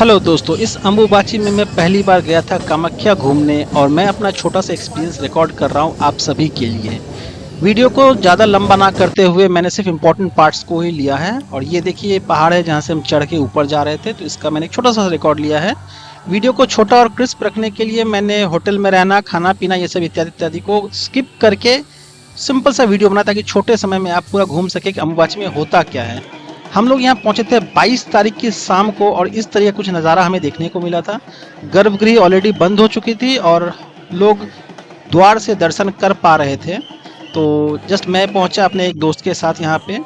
Hello दोस्तों, इस अम्बुबाची में मैं पहली बार गया था कामाख्या घूमने और मैं अपना छोटा सा एक्सपीरियंस रिकॉर्ड कर रहा हूँ आप सभी के लिए। वीडियो को ज़्यादा लंबा ना करते हुए मैंने सिर्फ इम्पोर्टेंट पार्ट्स को ही लिया है। और ये देखिए, ये पहाड़ है जहाँ से हम चढ़ के ऊपर जा रहे थे, तो इसका मैंने एक छोटा सा रिकॉर्ड लिया है। वीडियो को छोटा और क्रिस्प रखने के लिए मैंने होटल में रहना, खाना पीना, ये सब इत्यादि इत्यादि को स्किप करके सिंपल सा वीडियो बना ताकि छोटे समय में आप पूरा घूम सके कि अम्बुबाची में होता क्या है। हम लोग यहाँ पहुँचे थे 22 तारीख की शाम को और इस तरह का कुछ नज़ारा हमें देखने को मिला था। गर्भगृह ऑलरेडी बंद हो चुकी थी और लोग द्वार से दर्शन कर पा रहे थे। तो जस्ट मैं पहुँचा अपने एक दोस्त के साथ यहाँ पे,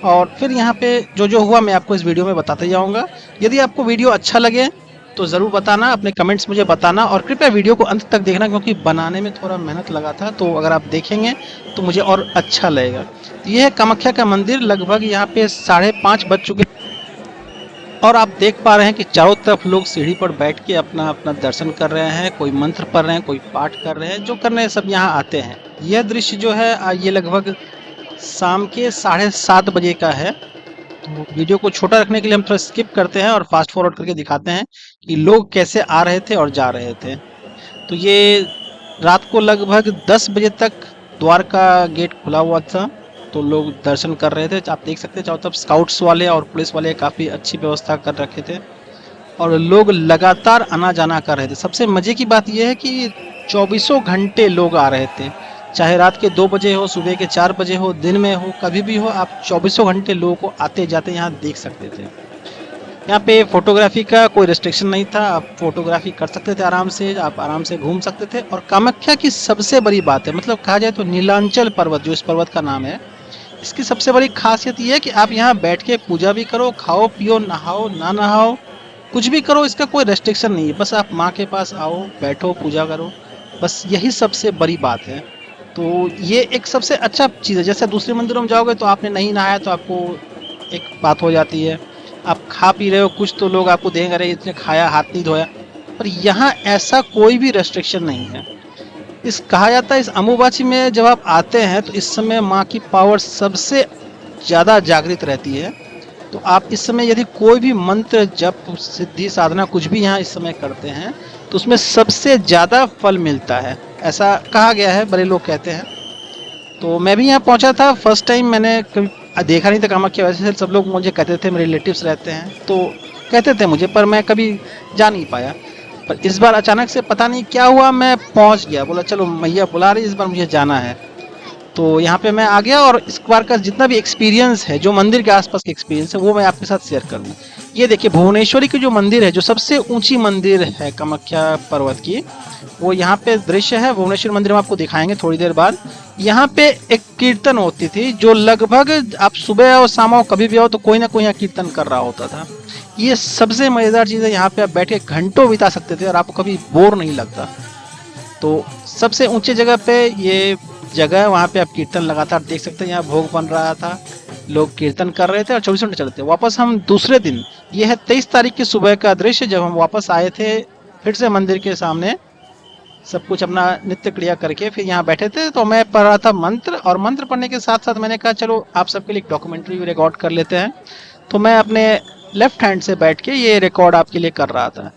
और फिर यहाँ पे जो जो हुआ मैं आपको इस वीडियो में बताते जाऊँगा। यदि आपको वीडियो अच्छा लगे तो ज़रूर बताना, अपने कमेंट्स मुझे बताना, और कृपया वीडियो को अंत तक देखना क्योंकि बनाने में थोड़ा मेहनत लगा था। तो अगर आप देखेंगे तो मुझे और अच्छा लगेगा। यह है कामाख्या का मंदिर। लगभग यहाँ पे 5:30 बज चुके और आप देख पा रहे हैं कि चारों तरफ लोग सीढ़ी पर बैठ के अपना अपना दर्शन कर रहे हैं। कोई मंत्र पढ़ रहे हैं, कोई पाठ कर रहे हैं, जो कर रहे हैं सब यहाँ आते हैं। यह दृश्य जो है ये लगभग शाम के 7:30 बजे का है। तो वीडियो को छोटा रखने के लिए हम थोड़ा स्किप करते हैं और फास्ट फॉरवर्ड करके दिखाते हैं कि लोग कैसे आ रहे थे और जा रहे थे। तो ये रात को लगभग 10 बजे तक द्वार का गेट खुला हुआ था, तो लोग दर्शन कर रहे थे। आप देख सकते हैं चारों तरफ स्काउट्स वाले और पुलिस वाले काफ़ी अच्छी व्यवस्था कर रखे थे और लोग लगातार आना जाना कर रहे थे। सबसे मज़े की बात यह है कि 24 घंटे लोग आ रहे थे, चाहे रात के 2 बजे हो, सुबह के 4 बजे हो, दिन में हो, कभी भी हो, आप 24 घंटे लोगों को आते जाते यहाँ देख सकते थे। यहाँ पे फोटोग्राफी का कोई रिस्ट्रिक्शन नहीं था, आप फोटोग्राफी कर सकते थे आराम से, आप आराम से घूम सकते थे। और कामाख्या की सबसे बड़ी बात है, मतलब कहा जाए तो नीलांचल पर्वत जो इस पर्वत का नाम है, इसकी सबसे बड़ी खासियत ये है कि आप यहाँ बैठ के पूजा भी करो, खाओ पियो, नहाओ ना नहाओ, कुछ भी करो, इसका कोई रेस्ट्रिक्शन नहीं है। बस आप माँ के पास आओ, बैठो, पूजा करो, बस यही सबसे बड़ी बात है। तो ये एक सबसे अच्छा चीज़ है। जैसे दूसरे मंदिरों में जाओगे तो आपने नहीं नहाया तो आपको एक बात हो जाती है, आप खा पी रहे हो कुछ तो लोग आपको देंगे अरे इतने खाया, हाथ नहीं धोया। पर यहाँ ऐसा कोई भी रेस्ट्रिक्शन नहीं है। इस कहा जाता है इस अम्बुबाची में जब आप आते हैं तो इस समय माँ की पावर सबसे ज़्यादा जागृत रहती है। तो आप इस समय यदि कोई भी मंत्र, जप, सिद्धि, साधना कुछ भी यहाँ इस समय करते हैं तो उसमें सबसे ज़्यादा फल मिलता है, ऐसा कहा गया है, बड़े लोग कहते हैं। तो मैं भी यहाँ पहुँचा था, फर्स्ट टाइम मैंने कभी देखा नहीं था कामाख्या। वैसे सब लोग मुझे कहते थे, मेरे रिलेटिव्स रहते हैं तो कहते थे मुझे, पर मैं कभी जा नहीं पाया। पर इस बार अचानक से पता नहीं क्या हुआ, मैं पहुँच गया, बोला चलो मैया बुला रही, इस बार मुझे जाना है। तो यहाँ पे मैं आ गया और इस बार का जितना भी एक्सपीरियंस है, जो मंदिर के आसपास का एक्सपीरियंस है, वो मैं आपके साथ शेयर करूँगा। ये देखिए भुवनेश्वरी की जो मंदिर है, जो सबसे ऊंची मंदिर है कामाख्या पर्वत की, वो यहाँ पे दृश्य है। भुवनेश्वरी मंदिर में आपको दिखाएंगे थोड़ी देर बाद। यहाँ पे एक कीर्तन होती थी जो लगभग आप सुबह और शाम आओ, कभी भी आओ तो कोई ना कोई यहाँ कीर्तन कर रहा होता था। ये सबसे मज़ेदार चीज़ है, यहाँ पे आप बैठ के घंटों बिता सकते थे और आपको कभी बोर नहीं लगता। तो सबसे ऊंचे जगह पे ये जगह है, वहाँ पे आप कीर्तन लगातार देख सकते हैं। यहाँ भोग बन रहा था, लोग कीर्तन कर रहे थे और 24 घंटे चलते थे। वापस हम दूसरे दिन, ये है 23 तारीख की सुबह का दृश्य, जब हम वापस आए थे फिर से मंदिर के सामने, सब कुछ अपना नित्य क्रिया करके फिर यहाँ बैठे थे। तो मैं पढ़ रहा था मंत्र, और मंत्र पढ़ने के साथ साथ मैंने कहा चलो आप सबके लिए एक डॉक्यूमेंट्री भी रिकॉर्ड कर लेते हैं। तो मैं अपने लेफ्ट हैंड से बैठ के ये रिकॉर्ड आपके लिए कर रहा था।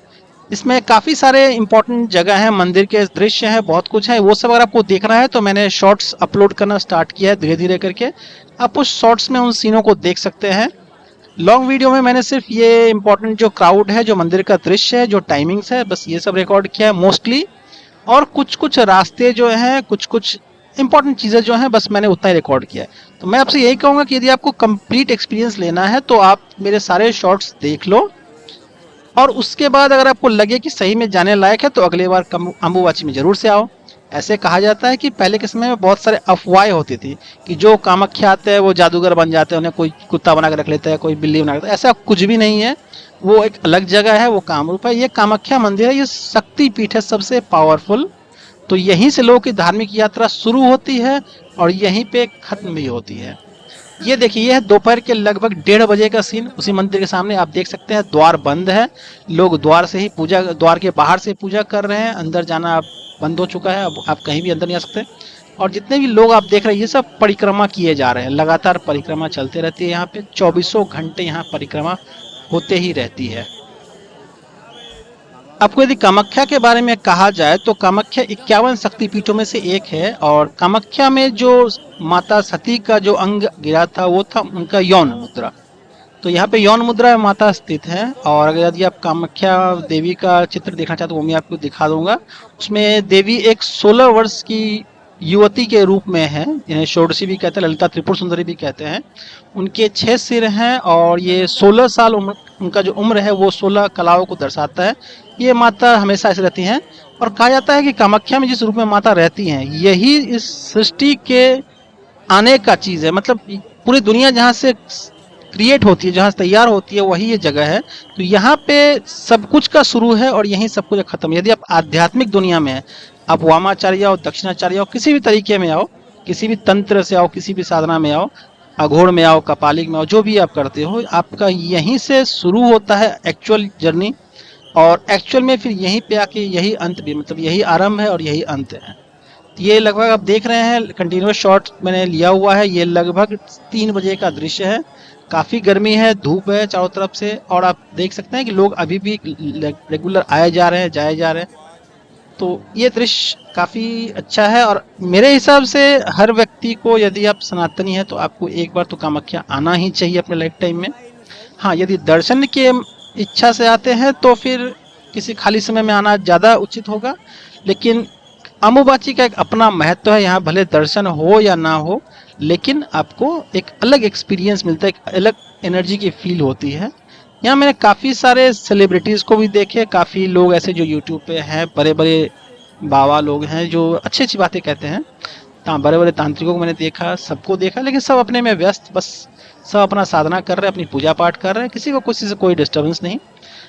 इसमें काफ़ी सारे इंपॉर्टेंट जगह हैं, मंदिर के दृश्य हैं, बहुत कुछ है। वो सब अगर आपको देखना है तो मैंने शॉर्ट्स अपलोड करना स्टार्ट किया है धीरे धीरे करके। आप उस शॉर्ट्स में उन सीनों को देख सकते हैं। लॉन्ग वीडियो में मैंने सिर्फ ये इंपॉर्टेंट जो क्राउड है, जो मंदिर का दृश्य है, जो टाइमिंग्स है, बस ये सब रिकॉर्ड किया है मोस्टली। और कुछ कुछ रास्ते जो हैं, कुछ कुछ इंपॉर्टेंट चीज़ें जो हैं, बस मैंने उतना ही रिकॉर्ड किया है। तो मैं आपसे यही कहूँगा कि यदि आपको कंप्लीट एक्सपीरियंस लेना है तो आप मेरे सारे शॉर्ट्स देख लो, और उसके बाद अगर आपको लगे कि सही में जाने लायक है तो अगली बार अम्बुबाची में ज़रूर से आओ। ऐसे कहा जाता है कि पहले के समय में बहुत सारे अफवाहें होती थी कि जो कामाख्या आते हैं वो जादूगर बन जाते हैं, उन्हें कोई कुत्ता बना के रख लेता है, कोई बिल्ली बना के रखता है। ऐसा कुछ भी नहीं है, वो एक अलग जगह है, वो कामरूप है। ये कामाख्या मंदिर है, ये शक्ति पीठ है, सबसे पावरफुल। तो यहीं से लोगों की धार्मिक यात्रा शुरू होती है और यहीं पे खत्म भी होती है। ये देखिए, यह है दोपहर के लगभग 1:30 बजे का सीन। उसी मंदिर के सामने आप देख सकते हैं द्वार बंद है, लोग द्वार से ही पूजा, द्वार के बाहर से पूजा कर रहे हैं। अंदर जाना बंद हो चुका है, अब आप कहीं भी अंदर नहीं आ सकते। और जितने भी लोग आप देख रहे हैं ये सब परिक्रमा किए जा रहे हैं, लगातार परिक्रमा चलते रहती है। यहाँ पे 24 घंटे यहाँ परिक्रमा होते ही रहती है। आपको यदि कामाख्या के बारे में कहा जाए तो कामाख्या 51 शक्तिपीठों में से एक है। और कामाख्या में जो माता सती का जो अंग गिरा था वो था उनका यौन मुद्रा। तो यहाँ पे यौन मुद्रा में माता स्थित है। और अगर यदि आप कामाख्या देवी का चित्र देखना चाहते हो वो मैं आपको दिखा दूंगा। उसमें देवी एक 16 वर्ष की युवती के रूप में है, इन्हें षोडशी भी कहते हैं, ललिता त्रिपुर सुंदरी भी कहते हैं। उनके 6 सिर हैं और ये 16 साल उम्र, उनका जो उम्र है वो 16 कलाओं को दर्शाता है। ये माता हमेशा ऐसे रहती हैं। और कहा जाता है कि कामाख्या में जिस रूप में माता रहती हैं यही इस सृष्टि के आने का चीज़ है। मतलब पूरी दुनिया जहाँ से क्रिएट होती है, जहाँ से तैयार होती है, वही ये जगह है। तो यहाँ पे सब कुछ का शुरू है और यहीं सब कुछ खत्म। यदि आप आध्यात्मिक दुनिया में हैं, आप वामाचार्य आओ, दक्षिणाचार्य आओ, किसी भी तरीके में आओ, किसी भी तंत्र से आओ, किसी भी साधना में आओ, अघोर में आओ, कपालिक में आओ, जो भी आप करते हो, आपका यहीं से शुरू होता है एक्चुअल जर्नी। और एक्चुअल में फिर यहीं पे आके यही अंत भी, मतलब यही आरंभ है और यही अंत है। ये लगभग आप देख रहे हैं कंटिन्यूस शॉट मैंने लिया हुआ है। ये लगभग 3 बजे का दृश्य है। काफ़ी गर्मी है, धूप है चारों तरफ से। और आप देख सकते हैं कि लोग अभी भी रेगुलर आए जा रहे हैं, जाए जा रहे हैं। तो ये दृश्य काफ़ी अच्छा है। और मेरे हिसाब से हर व्यक्ति को, यदि आप सनातनी हैं तो आपको एक बार तो कामाख्या आना ही चाहिए अपने लाइफ टाइम में। हाँ, यदि दर्शन के इच्छा से आते हैं तो फिर किसी खाली समय में आना ज़्यादा उचित होगा। लेकिन अम्बुबाची का एक अपना महत्व है। यहाँ भले दर्शन हो या ना हो, लेकिन आपको एक अलग एक्सपीरियंस मिलता है, एक अलग एनर्जी की फील होती है। यहाँ मैंने काफ़ी सारे सेलिब्रिटीज़ को भी देखे, काफ़ी लोग ऐसे जो यूट्यूब पे हैं, बड़े बड़े बाबा लोग हैं जो अच्छी अच्छी बातें कहते हैं। बड़े बड़े तांत्रिकों को मैंने देखा, सबको देखा, लेकिन सब अपने में व्यस्त, बस सब अपना साधना कर रहे हैं, अपनी पूजा पाठ कर रहे हैं, किसी को किसी से कोई डिस्टर्बेंस नहीं।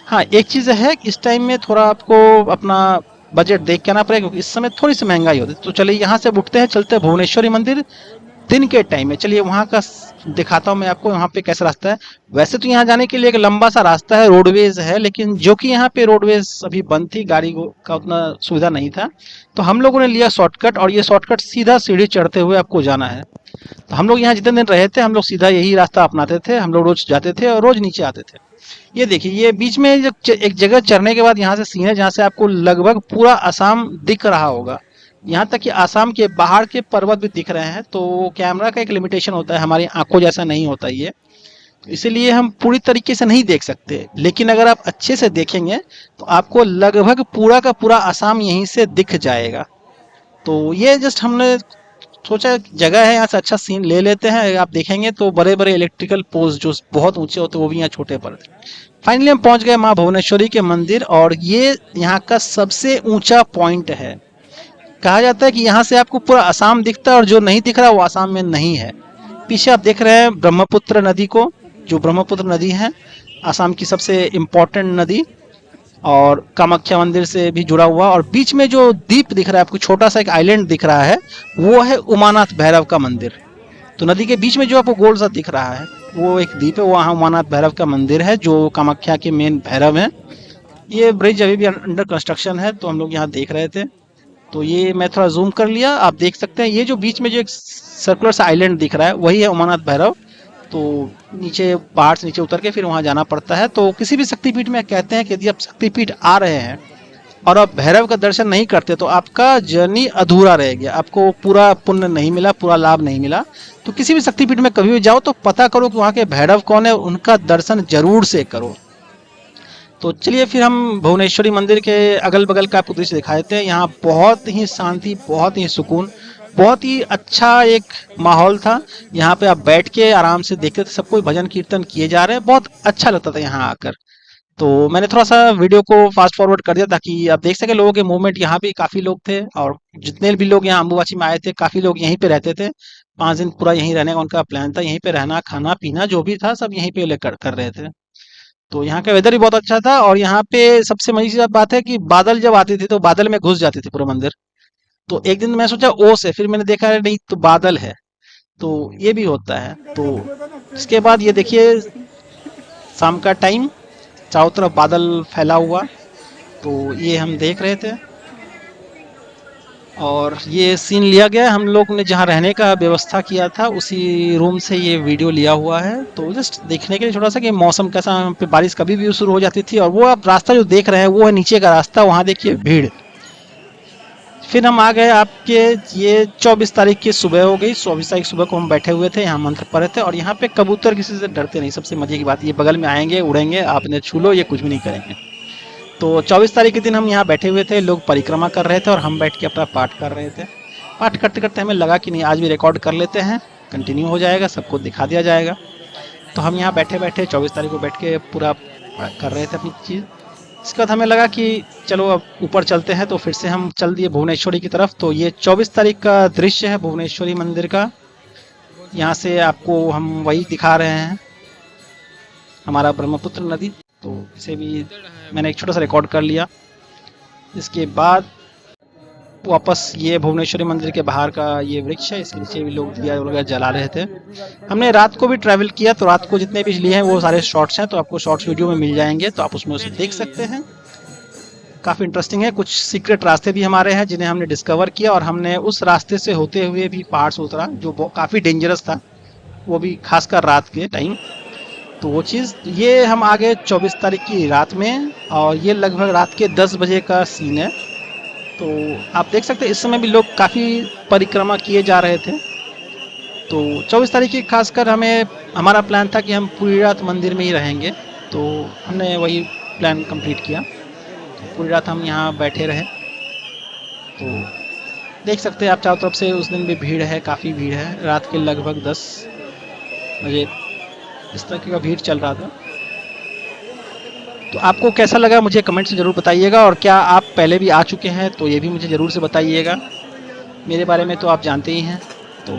हाँ, एक चीज़ है कि इस टाइम में थोड़ा आपको अपना बजट देख के आना पड़ेगा, क्योंकि इस समय थोड़ी सी महंगाई होती है। तो चलिए यहाँ से उठते हैं, चलते हैं भुवनेश्वरी मंदिर दिन के टाइम में। चलिए वहाँ का दिखाता हूँ मैं आपको, यहाँ पे कैसा रास्ता है। वैसे तो यहाँ जाने के लिए एक लंबा सा रास्ता है, रोडवेज है, लेकिन जो कि यहाँ पे रोडवेज अभी बंद थी, गाड़ी का उतना सुविधा नहीं था। तो हम लोगों ने लिया शॉर्टकट, और ये शॉर्टकट सीधा सीढ़ी चढ़ते हुए आपको जाना है। तो हम लोग यहाँ जितने दिन रहे थे, हम लोग सीधा यही रास्ता अपनाते थे। हम लोग रोज जाते थे और रोज नीचे आते थे। ये देखिए, ये बीच में एक जगह चढ़ने के बाद यहाँ से सीन है जहाँ से आपको लगभग पूरा असम दिख रहा होगा। यहाँ तक कि आसाम के बाहर के पर्वत भी दिख रहे हैं। तो कैमरा का एक लिमिटेशन होता है, हमारी आंखों जैसा नहीं होता ये, तो इसीलिए हम पूरी तरीके से नहीं देख सकते। लेकिन अगर आप अच्छे से देखेंगे तो आपको लगभग पूरा का पूरा आसाम यहीं से दिख जाएगा। तो ये जस्ट हमने सोचा जगह है, यहाँ से अच्छा सीन ले लेते हैं। आप देखेंगे तो बड़े बड़े इलेक्ट्रिकल पोल्स जो बहुत ऊंचे होते हैं वो भी यहाँ छोटे पड़ते हैं। फाइनली हम पहुंच गए माँ भुवनेश्वरी के मंदिर, और ये यहाँ का सबसे ऊंचा पॉइंट है। कहा जाता है कि यहाँ से आपको पूरा असम दिखता है, और जो नहीं दिख रहा वो असम में नहीं है। पीछे आप देख रहे हैं ब्रह्मपुत्र नदी को, जो ब्रह्मपुत्र नदी है असम की सबसे इम्पोर्टेंट नदी, और कामाख्या मंदिर से भी जुड़ा हुआ। और बीच में जो द्वीप दिख रहा है आपको, छोटा सा एक आइलैंड दिख रहा है, वो है उमानाथ भैरव का मंदिर। तो नदी के बीच में जो आपको गोल सा दिख रहा है वो एक द्वीप है, वहाँ उमानाथ भैरव का मंदिर है, जो कामाख्या के मेन भैरव हैं। ये ब्रिज अभी भी अंडर कंस्ट्रक्शन है, तो हम लोग यहाँ देख रहे थे। तो ये मैं थोड़ा जूम कर लिया, आप देख सकते हैं ये जो बीच में जो एक सर्कुलर सा आइलैंड दिख रहा है वही है उमानाथ भैरव। तो नीचे पहाड़ से नीचे उतर के फिर वहाँ जाना पड़ता है। तो किसी भी शक्तिपीठ में कहते हैं कि यदि आप शक्तिपीठ आ रहे हैं और आप भैरव का दर्शन नहीं करते तो आपका जर्नी अधूरा रह गया, आपको पूरा पुण्य नहीं मिला, पूरा लाभ नहीं मिला। तो किसी भी शक्तिपीठ में कभी भी जाओ तो पता करो कि वहाँ के भैरव कौन है, उनका दर्शन जरूर से करो। तो चलिए फिर हम भुवनेश्वरी मंदिर के अगल बगल का आपको दृश्य दिखा देते हैं। यहाँ बहुत ही शांति, बहुत ही सुकून, बहुत ही अच्छा एक माहौल था। यहाँ पे आप बैठ के आराम से देखते थे, सब कोई भजन कीर्तन किए जा रहे हैं, बहुत अच्छा लगता था यहाँ आकर। तो मैंने थोड़ा सा वीडियो को फास्ट फॉरवर्ड कर दिया ताकि आप देख सके लोगों के मूवमेंट। यहाँ भी काफ़ी लोग थे, और जितने भी लोग यहाँ अम्बुबाची में आए थे काफ़ी लोग यहीं पे रहते थे। 5 दिन पूरा यहीं रहने का उनका प्लान था, यहीं पे रहना, खाना पीना जो भी था सब यहीं पे लेकर कर रहे थे। तो यहाँ का वेदर भी बहुत अच्छा था। और यहाँ पे सबसे मजेदार बात है कि बादल जब आते थे तो बादल में घुस जाते थे पूरा मंदिर। तो एक दिन मैं सोचा ओस है, फिर मैंने देखा है नहीं तो बादल है। तो ये भी होता है। तो इसके बाद ये देखिए शाम का टाइम, चारों तरफ बादल फैला हुआ, तो ये हम देख रहे थे। और ये सीन लिया गया है, हम लोग ने जहाँ रहने का व्यवस्था किया था उसी रूम से ये वीडियो लिया हुआ है। तो जस्ट देखने के लिए छोटा सा कि मौसम कैसा, यहाँ पे बारिश कभी भी शुरू हो जाती थी। और वो आप रास्ता जो देख रहे हैं वो है नीचे का रास्ता, वहाँ देखिए भीड़। फिर हम आ गए आपके, ये 24 तारीख की सुबह हो गई। 24 तारीख सुबह को हम बैठे हुए थे, यहाँ मंत्र पढ़ रहे थे। और यहाँ पे कबूतर किसी से डरते नहीं, सबसे मजे की बात ये बगल में आएंगे, उड़ेंगे, आपने छू लो, ये कुछ भी नहीं करेंगे। तो 24 तारीख के दिन हम यहाँ बैठे हुए थे, लोग परिक्रमा कर रहे थे और हम बैठ के अपना पाठ कर रहे थे। पाठ करते करते हमें लगा कि नहीं, आज भी रिकॉर्ड कर लेते हैं, कंटिन्यू हो जाएगा, सबको दिखा दिया जाएगा। तो हम यहाँ बैठे बैठे 24 तारीख को बैठ के पूरा कर रहे थे अपनी चीज़। इसके बाद हमें लगा कि चलो अब ऊपर चलते हैं, तो फिर से हम चल दिए भुवनेश्वरी की तरफ। तो ये 24 तारीख का दृश्य है भुवनेश्वरी मंदिर का। यहाँ से आपको हम वही दिखा रहे हैं, हमारा ब्रह्मपुत्र नदी। तो इसे भी मैंने एक छोटा सा रिकॉर्ड कर लिया। इसके बाद वापस ये भुवनेश्वरी मंदिर के बाहर का ये वृक्ष है, इसके नीचे भी लोग दिया वगैरह जला रहे थे। हमने रात को भी ट्रैवल किया, तो रात को जितने भी लिए हैं वो सारे शॉर्ट्स हैं, तो आपको शॉर्ट्स वीडियो में मिल जाएंगे, तो आप उसमें उसे देख सकते हैं। काफ़ी इंटरेस्टिंग है। कुछ सीक्रेट रास्ते भी हमारे हैं जिन्हें हमने डिस्कवर किया, और हमने उस रास्ते से होते हुए भी पहाड़ से उतरा जो काफ़ी डेंजरस था, वो भी खासकर रात के टाइम। तो वो चीज़, ये हम आ गए 24 तारीख की रात में, और ये लगभग रात के 10 बजे का सीन है। तो आप देख सकते हैं इस समय भी लोग काफ़ी परिक्रमा किए जा रहे थे। तो 24 तारीख की खासकर हमारा प्लान था कि हम पूरी रात मंदिर में ही रहेंगे, तो हमने वही प्लान कंप्लीट किया। तो पूरी रात हम यहाँ बैठे रहे। तो देख सकते हैं आप चारों तरफ से, उस दिन भी भीड़ है, काफ़ी भीड़ है। रात के लगभग 10 बजे इस तरह का भीड़ चल रहा था। तो आपको कैसा लगा मुझे कमेंट से ज़रूर बताइएगा, और क्या आप पहले भी आ चुके हैं तो ये भी मुझे ज़रूर से बताइएगा। मेरे बारे में तो आप जानते ही हैं। तो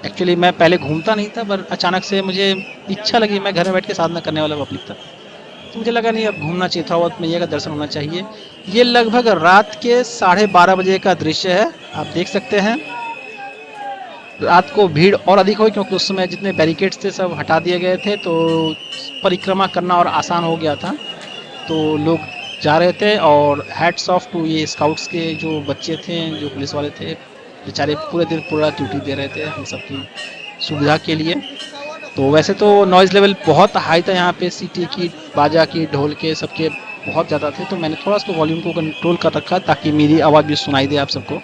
एक्चुअली मैं पहले घूमता नहीं था, पर अचानक से मुझे इच्छा लगी, मैं घर में बैठ के साधना करने वाला पब्लिक था, तो मुझे लगा नहीं अब घूमना चाहिए, थोड़ा बहुत मैया का दर्शन होना चाहिए। ये लगभग रात के 12:30 बजे का दृश्य है, आप देख सकते हैं। रात को भीड़ और अधिक हुई क्योंकि उस समय जितने बैरिकेड्स थे सब हटा दिए गए थे, तो परिक्रमा करना और आसान हो गया था। तो लोग जा रहे थे, और हैट्स ऑफ टू ये स्काउट्स के जो बच्चे थे, जो पुलिस वाले थे, बेचारे पूरे दिन पूरा ड्यूटी दे रहे थे हम सबकी सुविधा के लिए। तो वैसे तो नॉइज़ लेवल बहुत हाई था यहाँ पे, सीटी की, बाजा की, ढोल के, सबके बहुत ज़्यादा थे। तो मैंने थोड़ा सा वॉल्यूम को कंट्रोल कर रखा ताकि मेरी आवाज़ भी सुनाई दे आप सबको।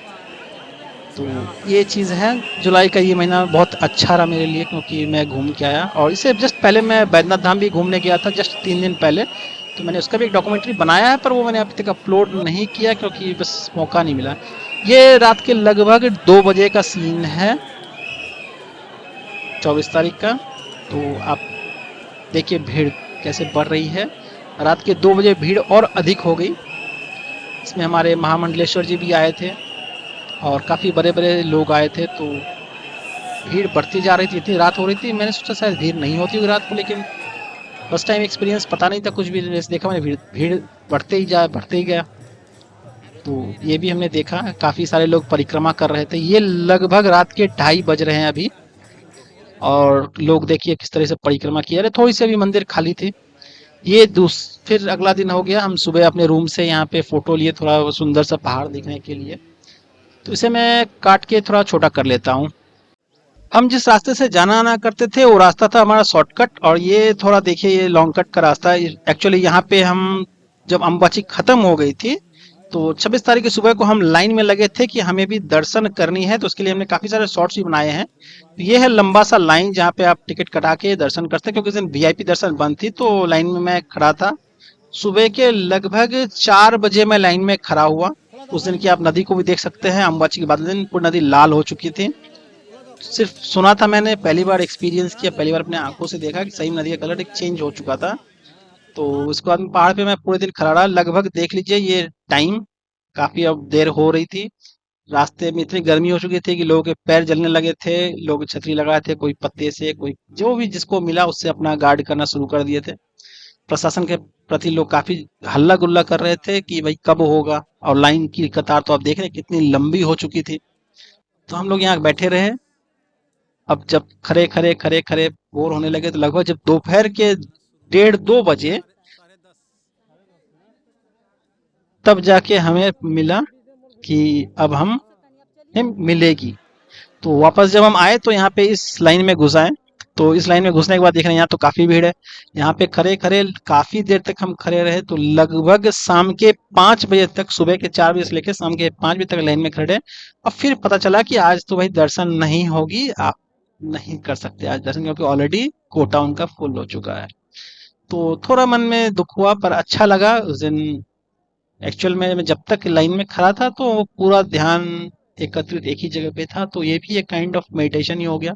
तो ये चीज़ है। जुलाई का ये महीना बहुत अच्छा रहा मेरे लिए, क्योंकि मैं घूम के आया। और इससे जस्ट पहले मैं बैद्यनाथ धाम भी घूमने गया था, जस्ट 3 दिन पहले। तो मैंने उसका भी एक डॉक्यूमेंट्री बनाया है, पर वो मैंने अभी तक अपलोड नहीं किया क्योंकि बस मौका नहीं मिला। ये रात के लगभग 2 बजे का सीन है 24 तारीख का। तो आप देखिए भीड़ कैसे बढ़ रही है। रात के 2 बजे भीड़ और अधिक हो गई। इसमें हमारे महामंडलेश्वर जी भी आए थे, और काफ़ी बड़े बड़े लोग आए थे। तो भीड़ बढ़ती जा रही थी, इतनी रात हो रही थी, मैंने सोचा शायद भीड़ नहीं होती होगी रात को, लेकिन फर्स्ट टाइम एक्सपीरियंस, पता नहीं था कुछ भी, जैसे देखा मैंने भीड़ भीड़ बढ़ते ही गया। तो ये भी हमने देखा, काफ़ी सारे लोग परिक्रमा कर रहे थे। ये लगभग रात के 2:30 बज रहे हैं अभी, और लोग देखिए किस तरह से परिक्रमा किया रहे। थोड़ी सी अभी मंदिर खाली थी। ये फिर अगला दिन हो गया, हम सुबह अपने रूम से यहाँ पे फ़ोटो लिए, थोड़ा सुंदर सा पहाड़ देखने के लिए। तो इसे मैं काट के थोड़ा छोटा कर लेता हूँ। हम जिस रास्ते से जाना आना करते थे वो रास्ता था हमारा शॉर्टकट, और ये थोड़ा देखिए ये लॉन्ग कट का रास्ता है। एक्चुअली यहाँ पे हम, जब अम्बाची खत्म हो गई थी, तो 26 तारीख की सुबह को हम लाइन में लगे थे कि हमें भी दर्शन करनी है। तो उसके लिए हमने काफ़ी सारे शॉर्ट्स भी बनाए हैं। तो ये है लंबा सा लाइन जहाँ पे आप टिकट कटा के दर्शन करते हैं, क्योंकि इस दिन वीआईपी दर्शन बंद थी, तो लाइन में मैं खड़ा था। सुबह के लगभग 4 बजे मैं लाइन में खड़ा हुआ। उस दिन की आप नदी को भी देख सकते हैं, अम्बाची के बाद दिन पूरी नदी लाल हो चुकी थी। सिर्फ सुना था मैंने, पहली बार एक्सपीरियंस किया, पहली बार अपने आंखों से देखा कि सही में नदी का कलर एक चेंज हो चुका था। तो उसके बाद पहाड़ पे मैं पूरे दिन खड़ा रहा, लगभग देख लीजिए ये टाइम, काफी अब देर हो रही थी। रास्ते में इतनी गर्मी हो चुकी थी कि लोगों के पैर जलने लगे थे। लोग छतरी लगाए थे, कोई पत्ते से, कोई जो भी जिसको मिला उससे अपना गार्ड करना शुरू कर दिए थे। प्रशासन के प्रति लोग काफी हल्ला गुल्ला कर रहे थे कि भाई कब होगा, और लाइन की कतार तो आप देख रहे हैं कितनी लंबी हो चुकी थी। तो हम लोग यहाँ बैठे रहे। अब जब खरे खरे खरे खरे बोर होने लगे, तो लगभग जब दोपहर के 1:30 बजे, तब जाके हमें मिला कि अब हम मिलेगी। तो वापस जब हम आए तो यहाँ पे इस लाइन में घुस आए। तो इस लाइन में घुसने के बाद देख रहे हैं यहाँ तो काफी भीड़ है। यहाँ पे खड़े खड़े काफी देर तक हम खड़े रहे, तो लगभग शाम के 5 बजे तक, सुबह के 4 बजे से लेकर शाम के 5 बजे तक लाइन में खड़े। और फिर पता चला कि आज तो भाई दर्शन नहीं होगी, आप नहीं कर सकते आज दर्शन, क्योंकि ऑलरेडी कोटा उनका फुल हो चुका है। तो थोड़ा मन में दुख हुआ, पर अच्छा लगा उस दिन। एक्चुअल में मैं जब तक लाइन में खड़ा था तो वो पूरा ध्यान एकत्रित एक ही जगह पे था, तो ये भी एक काइंड ऑफ मेडिटेशन ही हो गया।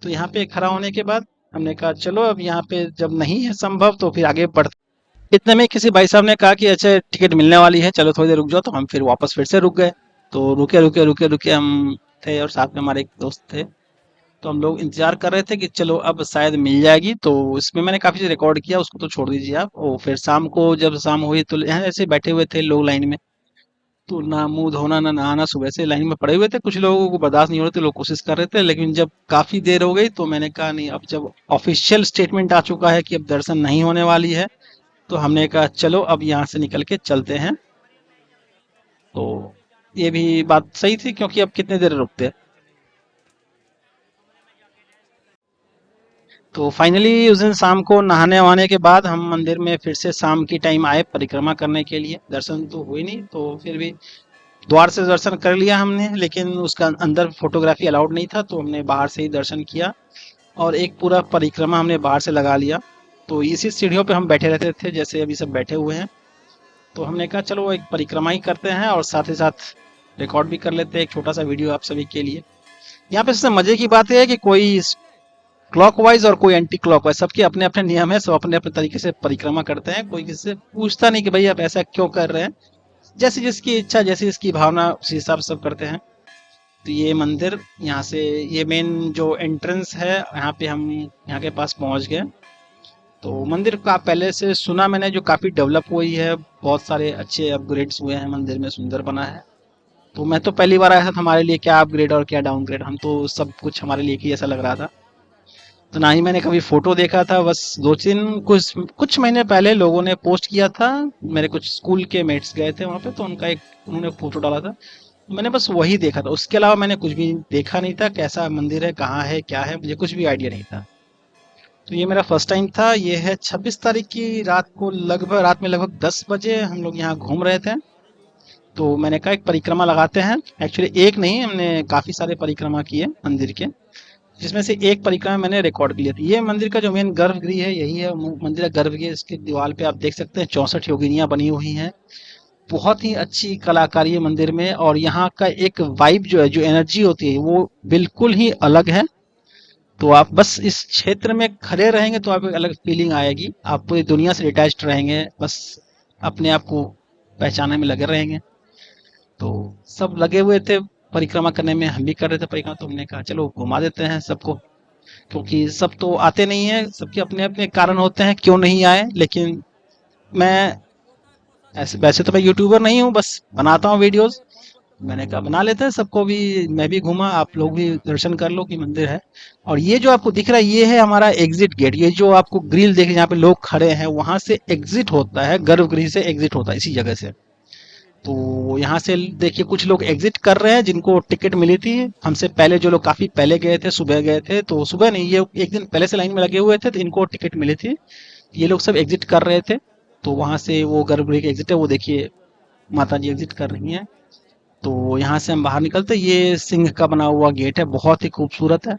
तो यहाँ पे खड़ा होने के बाद हमने कहा चलो अब यहाँ पे जब नहीं है संभव तो फिर आगे बढ़ते। इतने में किसी भाई साहब ने कहा कि अच्छा टिकट मिलने वाली है, चलो थोड़ी देर रुक जाओ। तो हम फिर वापस फिर से रुक गए। तो रुके रुके रुके रुके हम थे, और साथ में हमारे एक दोस्त थे। तो हम लोग इंतजार कर रहे थे कि चलो अब शायद मिल जाएगी। तो इसमें मैंने काफी चीज रिकॉर्ड किया, उसको तो छोड़ दीजिए आप। और फिर शाम को जब शाम हुई तो यहाँ ऐसे बैठे हुए थे लोग लाइन में। तो ना मुंह धोना ना नहाना, सुबह से लाइन में पड़े हुए थे। कुछ लोगों को बर्दाश्त नहीं हो रहे थे, लोग कोशिश कर रहे थे, लेकिन जब काफी देर हो गई तो मैंने कहा नहीं, अब जब ऑफिशियल स्टेटमेंट आ चुका है कि अब दर्शन नहीं होने वाली है, तो हमने कहा चलो अब यहाँ से निकल के चलते हैं। तो ये भी बात सही थी, क्योंकि अब कितने देर रुकते। तो फाइनली उस दिन शाम को नहाने वहाने के बाद हम मंदिर में फिर से शाम की टाइम आए परिक्रमा करने के लिए। दर्शन तो हुई नहीं, तो फिर भी द्वार से दर्शन कर लिया हमने, लेकिन उसका अंदर फोटोग्राफी अलाउड नहीं था, तो हमने बाहर से ही दर्शन किया। और एक पूरा परिक्रमा हमने बाहर से लगा लिया। तो इसी सीढ़ियों पे हम बैठे रहते थे जैसे अभी सब बैठे हुए हैं। तो हमने कहा चलो एक परिक्रमा ही करते हैं, और साथ ही साथ रिकॉर्ड भी कर लेते हैं एक छोटा सा वीडियो आप सभी के लिए। यहाँ पे सबसे मजे की बात यह है कि कोई क्लॉकवाइज और कोई एंटी क्लॉकवाइज, सबके अपने अपने नियम है, सब अपने अपने तरीके से परिक्रमा करते हैं। कोई किसी से पूछता नहीं कि भाई आप ऐसा क्यों कर रहे हैं। जैसी जिसकी इच्छा, जैसी जिसकी भावना, उसी हिसाब से सब करते हैं। तो ये मंदिर यहाँ से, ये मेन जो एंट्रेंस है, यहाँ पे हम यहाँ के पास पहुँच गए। तो मंदिर का पहले से सुना मैंने, जो काफ़ी डेवलप हुई है, बहुत सारे अच्छे अपग्रेड्स हुए हैं मंदिर में, सुंदर बना है। तो मैं तो पहली बार आया था, तो हमारे लिए क्या अपग्रेड और क्या डाउनग्रेड, हम तो सब कुछ हमारे लिए ही ऐसा लग रहा था। तो ना ही मैंने कभी फोटो देखा था, बस दो तीन कुछ कुछ महीने पहले लोगों ने पोस्ट किया था। मेरे कुछ स्कूल के मेट्स गए थे वहाँ पे, तो उनका एक उन्होंने फोटो डाला था, तो मैंने बस वही देखा था। उसके अलावा मैंने कुछ भी देखा नहीं था, कैसा मंदिर है, कहाँ है, क्या है, मुझे कुछ भी आइडिया नहीं था। तो ये मेरा फर्स्ट टाइम था। ये है 26 तारीख की रात को, लगभग रात में लगभग 10 बजे हम लोग यहाँ घूम रहे थे। तो मैंने कहा एक परिक्रमा लगाते हैं। एक्चुअली एक नहीं, हमने काफ़ी सारे परिक्रमा किए मंदिर के, जिसमें से एक परिक्रमा मैंने रिकॉर्ड किया था। ये मंदिर का जो मेन गर्भगृह है, यही है मंदिर का गर्भगृह। इसके दीवार पे आप देख सकते हैं 64 योगिनियां बनी हुई हैं। बहुत ही अच्छी कलाकारी है मंदिर में, और यहाँ का एक वाइब जो है, जो एनर्जी होती है, वो बिल्कुल ही अलग है। तो आप बस इस क्षेत्र में खड़े रहेंगे तो आपको एक अलग फीलिंग आएगी, आप पूरी दुनिया से डिटैच्ड रहेंगे, बस अपने आप को पहचानने में लगे रहेंगे। तो सब लगे हुए थे परिक्रमा करने में, हम भी कर रहे थे परिक्रमा। तो हमने कहा चलो घुमा देते हैं सबको, क्योंकि सब तो आते नहीं है, सबके अपने अपने कारण होते हैं क्यों नहीं आए। लेकिन मैं ऐसे, वैसे तो मैं यूट्यूबर नहीं हूँ, बस बनाता हूँ वीडियोस। मैंने कहा बना लेते हैं, सबको भी, मैं भी घूमा, आप लोग भी दर्शन कर लो कि मंदिर है। और ये जो आपको दिख रहा है, ये है हमारा एग्जिट गेट। ये जो आपको ग्रिल देख, यहाँ पे लोग खड़े हैं, वहां से एग्जिट होता है, गर्भगृह से एग्जिट होता है इसी जगह से। तो यहाँ से देखिए कुछ लोग एग्जिट कर रहे हैं जिनको टिकट मिली थी हमसे पहले। जो लोग काफी पहले गए थे, सुबह गए थे, तो सुबह नहीं, ये एक दिन पहले से लाइन में लगे हुए थे, तो इनको टिकट मिली थी। ये लोग सब एग्जिट कर रहे थे। तो वहां से वो गर्भगृह के एग्जिट है, वो देखिए माता जी एग्जिट कर रही हैं। तो यहाँ से हम बाहर निकलते, ये सिंह का बना हुआ गेट है, बहुत ही खूबसूरत है।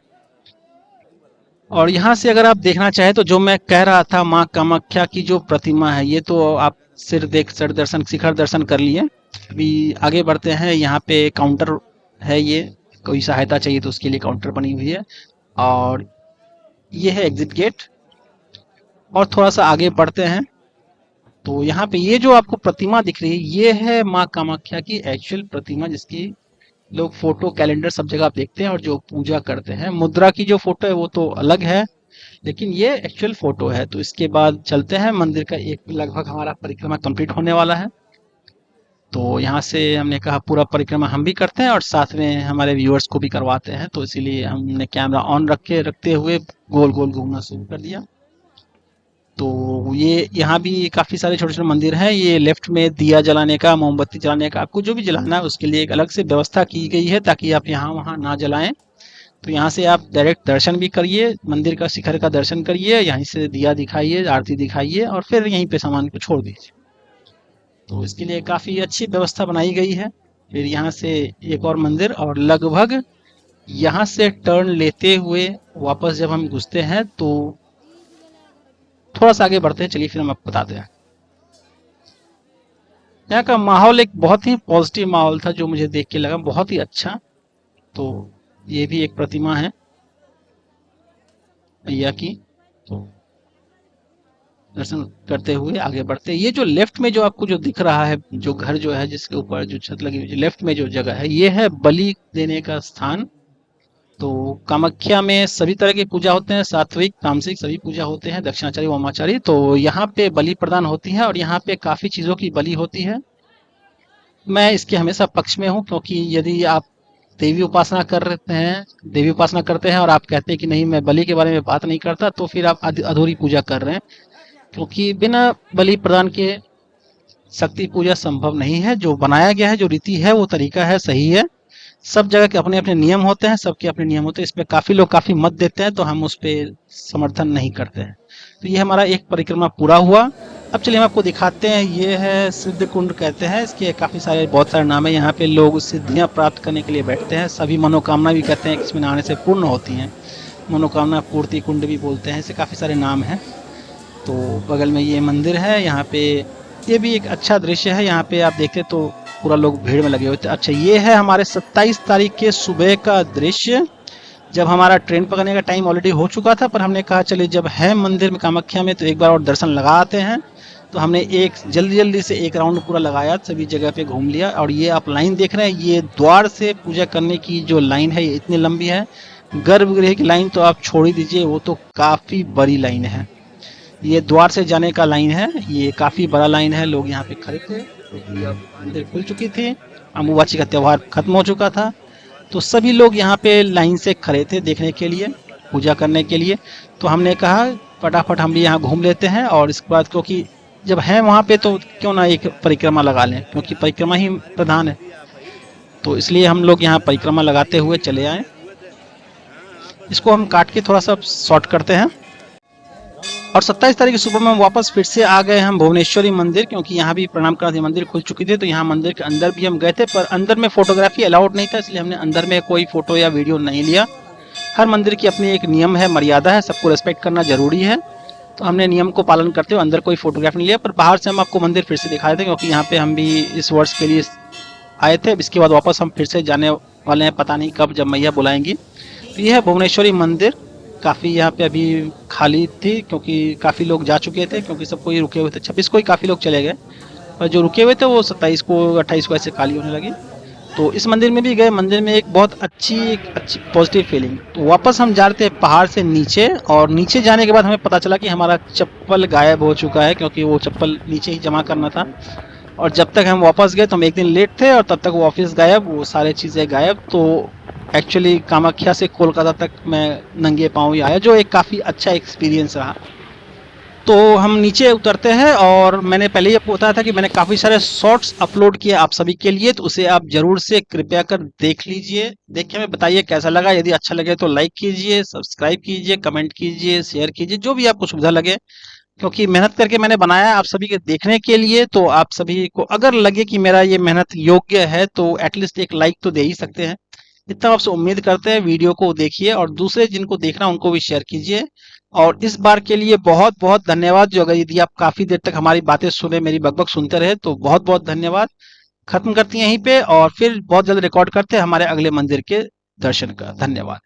और यहाँ से अगर आप देखना चाहे तो जो मैं कह रहा था, माँ कामाख्या की जो प्रतिमा है, ये तो आप सिर दर्शन, शिखर दर्शन कर लिए। अभी आगे बढ़ते हैं। यहाँ पे काउंटर है, ये कोई सहायता चाहिए तो उसके लिए काउंटर बनी हुई है। और ये है एग्जिट गेट। और थोड़ा सा आगे बढ़ते हैं तो यहाँ पे ये जो आपको प्रतिमा दिख रही है, ये है माँ कामाख्या की एक्चुअल प्रतिमा, जिसकी लोग फोटो, कैलेंडर सब जगह आप देखते हैं और जो पूजा करते हैं। मुद्रा की जो फोटो है वो तो अलग है, लेकिन ये एक्चुअल फोटो है। तो इसके बाद चलते हैं मंदिर का, एक लगभग हमारा परिक्रमा कंप्लीट होने वाला है। तो यहाँ से हमने कहा पूरा परिक्रमा हम भी करते हैं और साथ में हमारे व्यूअर्स को भी करवाते हैं, तो इसीलिए हमने कैमरा ऑन रखते हुए गोल गोल घूमना शुरू कर दिया। तो ये यहाँ भी काफ़ी सारे छोटे छोटे मंदिर हैं। ये लेफ्ट में दिया जलाने का, मोमबत्ती जलाने का, आपको जो भी जलाना है उसके लिए एक अलग से व्यवस्था की गई है ताकि आप यहाँ वहाँ ना जलाएं। तो यहाँ से आप डायरेक्ट दर्शन भी करिए, मंदिर का शिखर का दर्शन करिए, यहीं से दिया दिखाइए, आरती दिखाइए और फिर यहीं पे सामान को छोड़ दीजिए। तो इसके लिए काफ़ी अच्छी व्यवस्था बनाई गई है। फिर यहाँ से एक और मंदिर, और लगभग यहाँ से टर्न लेते हुए वापस जब हम घुसते हैं तो थोड़ा सा आगे बढ़ते हैं। चलिए फिर हम आपको बताते हैं। यहाँ का माहौल एक बहुत ही पॉजिटिव माहौल था जो मुझे देख के लगा बहुत ही अच्छा। तो ये भी एक प्रतिमा है मैया की। तो दर्शन करते हुए आगे बढ़ते, ये जो लेफ्ट में जो आपको जो दिख रहा है, जो घर जो है जिसके ऊपर जो छत लगी हुई है, लेफ्ट में जो जगह है, ये है बलि देने का स्थान। तो कामाख्या में सभी तरह की पूजा होते हैं, सात्विक तामसिक सभी पूजा होते हैं, दक्षिणाचारी वामाचारी। तो यहाँ पे बलि प्रदान होती है और यहाँ पे काफी चीजों की बलि होती है। मैं इसके हमेशा पक्ष में हूँ, क्योंकि यदि आप देवी उपासना कर रहे हैं, देवी उपासना करते हैं और आप कहते हैं कि नहीं मैं बलि के बारे में बात नहीं करता, तो फिर आप अधूरी पूजा कर रहे हैं। क्योंकि बिना बलि प्रदान के शक्ति पूजा संभव नहीं है। जो बनाया गया है, जो रीति है, वो तरीका है, सही है। सब जगह के अपने अपने नियम होते हैं, सबके अपने नियम होते हैं। इसमें काफी लोग काफी मत देते हैं, तो हम उस पर समर्थन नहीं करते हैं। तो ये हमारा एक परिक्रमा पूरा हुआ। अब चलिए हम आपको दिखाते हैं। ये है सिद्ध कुंड कहते हैं इसके, काफी सारे बहुत सारे नाम है। यहाँ पे लोग सिद्धियां प्राप्त करने के लिए बैठते हैं। सभी मनोकामना भी कहते हैं कि इसमें नहाने से पूर्ण होती हैं। मनोकामना पूर्ति कुंड भी बोलते हैं, इसे काफी सारे नाम हैं। तो बगल में ये मंदिर है। यहाँ पे ये भी एक अच्छा दृश्य है। यहाँ पे आप देखते तो पूरा लोग भीड़ में लगे हुए थे। अच्छा, ये है हमारे 27 तारीख के सुबह का दृश्य, जब हमारा ट्रेन पकड़ने का टाइम ऑलरेडी हो चुका था, पर हमने कहा चलिए जब है मंदिर में कामाख्या में तो एक बार और दर्शन लगा आते हैं। तो हमने एक जल्दी से एक राउंड पूरा लगाया, सभी जगह पे घूम लिया। और ये आप लाइन देख रहे हैं, ये द्वार से पूजा करने की जो लाइन है ये इतनी लंबी है। गर्भगृह की लाइन तो आप छोड़ ही दीजिए, वो तो काफ़ी बड़ी लाइन है। ये द्वार से जाने का लाइन है, ये काफ़ी बड़ा लाइन है। लोग यहाँ पे खड़े थे क्योंकि अब मंदिर खुल चुकी थी, अम्बुबाची का त्यौहार खत्म हो चुका था। तो सभी लोग यहाँ पे लाइन से खड़े थे देखने के लिए, पूजा करने के लिए। तो हमने कहा फटाफट हम भी यहाँ घूम लेते हैं, और इसके बाद क्योंकि जब हैं वहाँ पे तो क्यों ना एक परिक्रमा लगा लें, क्योंकि परिक्रमा ही प्रधान है। तो इसलिए हम लोग यहाँ परिक्रमा लगाते हुए चले आए। इसको हम काट के थोड़ा सा शॉर्ट करते हैं। और 27 तारीख की सुबह में वापस फिर से आ गए हम भुवनेश्वरी मंदिर, क्योंकि यहाँ भी प्रणाम करना मंदिर खुल चुकी थी। तो यहाँ मंदिर के अंदर भी हम गए थे, पर अंदर में फोटोग्राफी अलाउड नहीं था, इसलिए हमने अंदर में कोई फोटो या वीडियो नहीं लिया। हर मंदिर की अपनी एक नियम है, मर्यादा है, सबको रिस्पेक्ट करना जरूरी है। तो हमने नियम को पालन करते हुए अंदर कोई फोटोग्राफी नहीं लिया, पर बाहर से हम आपको मंदिर फिर से दिखा देते हैं, क्योंकि यहाँ पे हम भी इस वर्ष के लिए आए थे। इसके बाद वापस हम फिर से जाने वाले हैं, पता नहीं कब, जब मैया बुलाएंगी। तो ये है भुवनेश्वरी मंदिर। काफ़ी यहाँ पे अभी खाली थी, क्योंकि काफ़ी लोग जा चुके थे, क्योंकि सब कोई रुके हुए थे। 26 को ही काफ़ी लोग चले गए, और जो रुके हुए थे वो 27 को 28 को ऐसे खाली होने लगी। तो इस मंदिर में भी गए। मंदिर में एक बहुत अच्छी पॉजिटिव फीलिंग। तो वापस हम जा रहे थे पहाड़ से नीचे, और नीचे जाने के बाद हमें पता चला कि हमारा चप्पल गायब हो चुका है, क्योंकि वो चप्पल नीचे ही जमा करना था। और जब तक हम वापस गए तो हम एक दिन लेट थे, और तब तक वो ऑफिस गायब, वो सारे चीज़ें गायब। तो एक्चुअली कामाख्या से कोलकाता तक मैं नंगे पाँव ही आया, जो एक काफ़ी अच्छा एक्सपीरियंस रहा। तो हम नीचे उतरते हैं, और मैंने पहले ही आपको बताया था कि मैंने काफ़ी सारे शॉर्ट्स अपलोड किए आप सभी के लिए, तो उसे आप जरूर से कृपया कर देख लीजिए। देख के हमें बताइए कैसा लगा। यदि अच्छा लगे तो लाइक कीजिए, सब्सक्राइब कीजिए, कमेंट कीजिए, शेयर कीजिए, जो भी आपको सुविधा लगे, क्योंकि मेहनत करके मैंने बनाया है आप सभी के देखने के लिए। तो आप सभी को अगर लगे कि मेरा ये मेहनत योग्य है तो एटलीस्ट एक लाइक तो दे ही सकते हैं। इतना आपसे उम्मीद करते हैं। वीडियो को देखिए और दूसरे जिनको देखना उनको भी शेयर कीजिए। और इस बार के लिए बहुत बहुत धन्यवाद। जो अगर यदि आप काफी देर तक हमारी बातें सुने, मेरी बकबक सुनते रहे, तो बहुत बहुत धन्यवाद। खत्म करते हैं यहीं पे, और फिर बहुत जल्द रिकॉर्ड करते हैं हमारे अगले मंदिर के दर्शन का। धन्यवाद।